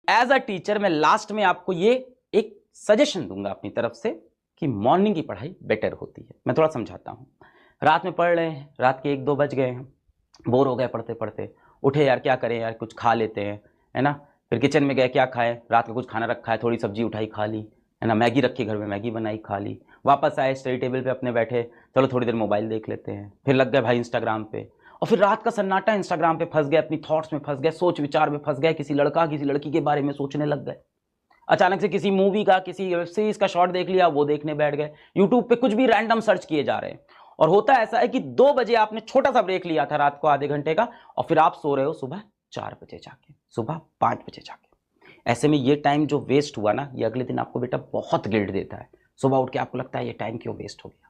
As a teacher मैं last में आपको ये एक सजेशन दूंगा अपनी तरफ से कि मॉर्निंग की पढ़ाई बेटर होती है। मैं थोड़ा समझाता हूँ। रात में पढ़ रहे हैं, रात के 1-2 बज गए हैं, बोर हो गए पढ़ते पढ़ते, उठे यार क्या करें यार, कुछ खा लेते हैं, है ना। फिर किचन में गए, क्या खाए, रात का कुछ खाना रखा है, थोड़ी सब्जी उठाई खा ली, है ना, मैगी रखी घर में, मैगी बनाई खा ली। वापस आए स्टडी टेबल पे अपने बैठे, चलो थोड़ी देर मोबाइल देख लेते हैं, फिर लग गए भाई इंस्टाग्राम पे, और फिर रात का सन्नाटा, इंस्टाग्राम पे फंस गए, अपनी थॉट्स में फंस गए, सोच विचार में फंस गए, किसी लड़का किसी लड़की के बारे में सोचने लग गए। अचानक से किसी मूवी का, किसी वेब सीरीज का शॉर्ट देख लिया, वो देखने बैठ गए, यूट्यूब पे कुछ भी रैंडम सर्च किए जा रहे हैं। और होता ऐसा है कि 2 बजे आपने छोटा सा ब्रेक लिया था रात को आधे घंटे का, और फिर आप सो रहे हो सुबह 4 बजे जाके, सुबह 5 बजे जाके। ऐसे में ये टाइम जो वेस्ट हुआ ना, ये अगले दिन आपको बेटा बहुत गिल्ट देता है। सुबह उठ के आपको लगता है ये टाइम क्यों वेस्ट हो गया।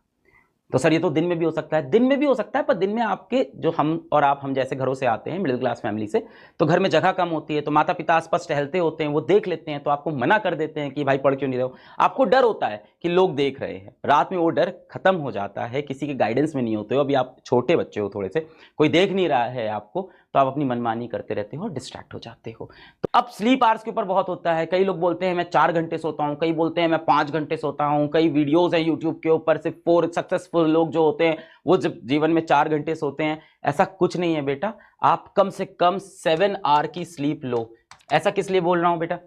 तो सर ये तो दिन में भी हो सकता है, दिन में भी हो सकता है, पर दिन में आपके जो हम और आप, हम जैसे घरों से आते हैं, मिडिल क्लास फैमिली से, तो घर में जगह कम होती है, तो माता पिता आसपास टहलते होते हैं, वो देख लेते हैं, तो आपको मना कर देते हैं कि भाई पढ़ क्यों नहीं रहे हो। आपको डर होता है कि लोग देख रहे हैं। रात में वो डर खत्म हो जाता है, किसी के गाइडेंस में नहीं होते हो, अभी आप छोटे बच्चे हो थोड़े से, कोई देख नहीं रहा है आपको, तो आप अपनी मनमानी करते रहते हो और डिस्ट्रैक्ट हो जाते हो। तो अब स्लीप आवर्स के ऊपर बहुत होता है। कई लोग बोलते हैं मैं 4 घंटे सोता हूं, कई बोलते हैं मैं 5 घंटे सोता हूं, कई वीडियोस हैं यूट्यूब के ऊपर, सिर्फ 4 सक्सेसफुल लोग जो होते हैं वो जब जीवन में 4 घंटे सोते हैं। ऐसा कुछ नहीं है बेटा, आप कम से कम 7 आवर की स्लीप लो। ऐसा किस लिए बोल रहा हूं बेटा,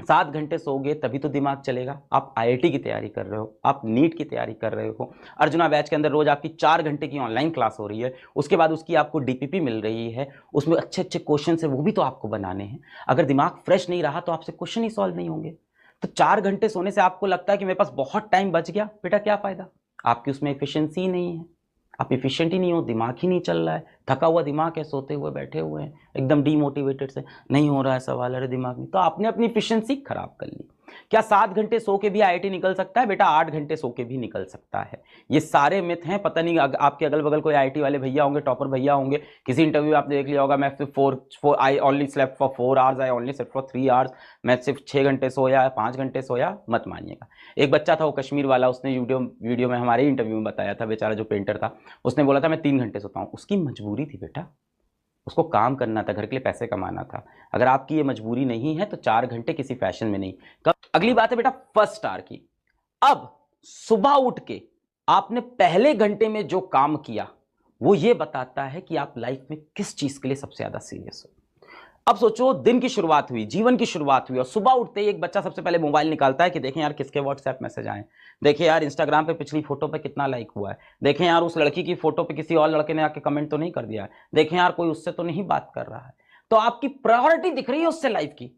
7 घंटे सोओगे तभी तो दिमाग चलेगा। आप आईआईटी की तैयारी कर रहे हो, आप नीट की तैयारी कर रहे हो, अर्जुना बैच के अंदर रोज आपकी 4 घंटे की ऑनलाइन क्लास हो रही है, उसके बाद उसकी आपको डीपीपी मिल रही है, उसमें अच्छे अच्छे क्वेश्चन है, वो भी तो आपको बनाने हैं। अगर दिमाग फ्रेश नहीं रहा तो आपसे क्वेश्चन ही सॉल्व नहीं होंगे। तो 4 घंटे सोने से आपको लगता है कि मेरे पास बहुत टाइम बच गया, बेटा क्या फायदा, आपकी उसमें एफिशिएंसी नहीं है, आप एफिशिएंट ही नहीं हो, दिमाग ही नहीं चल रहा है, थका हुआ दिमाग है, सोते हुए बैठे हुए हैं, एकदम डीमोटिवेटेड से, नहीं हो रहा है सवाल, अरे दिमाग में, तो आपने अपनी एफिशिएंसी खराब कर ली। क्या 7 घंटे सो के भी आईआईटी निकल सकता है बेटा? 8 घंटे सो के भी निकल सकता है। ये सारे मिथ हैं। पता नहीं आपके अगल बगल कोई आईआईटी वाले भैया होंगे, टॉपर भैया होंगे, किसी इंटरव्यू में आपने देख लिया होगा, मैं सिर्फ 4 I only slept for 4 hours, I only slept for 3 hours, मैं सिर्फ 6 घंटे सोया, 5 घंटे सोया। मत मानिएगा। एक बच्चा था वो कश्मीर वाला, उसने वीडियो में हमारे इंटरव्यू में बताया था, बेचारा जो पेंटर था, उसने बोला था मैं 3 घंटे सोता हूँ। उसकी मजबूरी थी बेटा, उसको काम करना था, घर के लिए पैसे कमाना था। अगर आपकी ये मजबूरी नहीं है तो 4 घंटे किसी फैशन में नहीं। अगली बात है बेटा फर्स्ट आवर की। अब सुबह उठ के आपने पहले घंटे में जो काम किया वो ये बताता है कि आप लाइफ में किस चीज के लिए सबसे ज्यादा सीरियस हो। अब सोचो, दिन की शुरुआत हुई, जीवन की शुरुआत हुई, और सुबह उठते ही एक बच्चा सबसे पहले मोबाइल निकालता है कि देखें यार किसके व्हाट्सएप मैसेज आए, देखें यार इंस्टाग्राम पे पिछली फोटो पे कितना लाइक हुआ है, देखें यार उस लड़की की फोटो पे किसी और लड़के ने आके कमेंट तो नहीं कर दिया है, देखें यार कोई उससे तो नहीं बात कर रहा है। तो आपकी प्रायोरिटी दिख रही है उससे लाइफ की,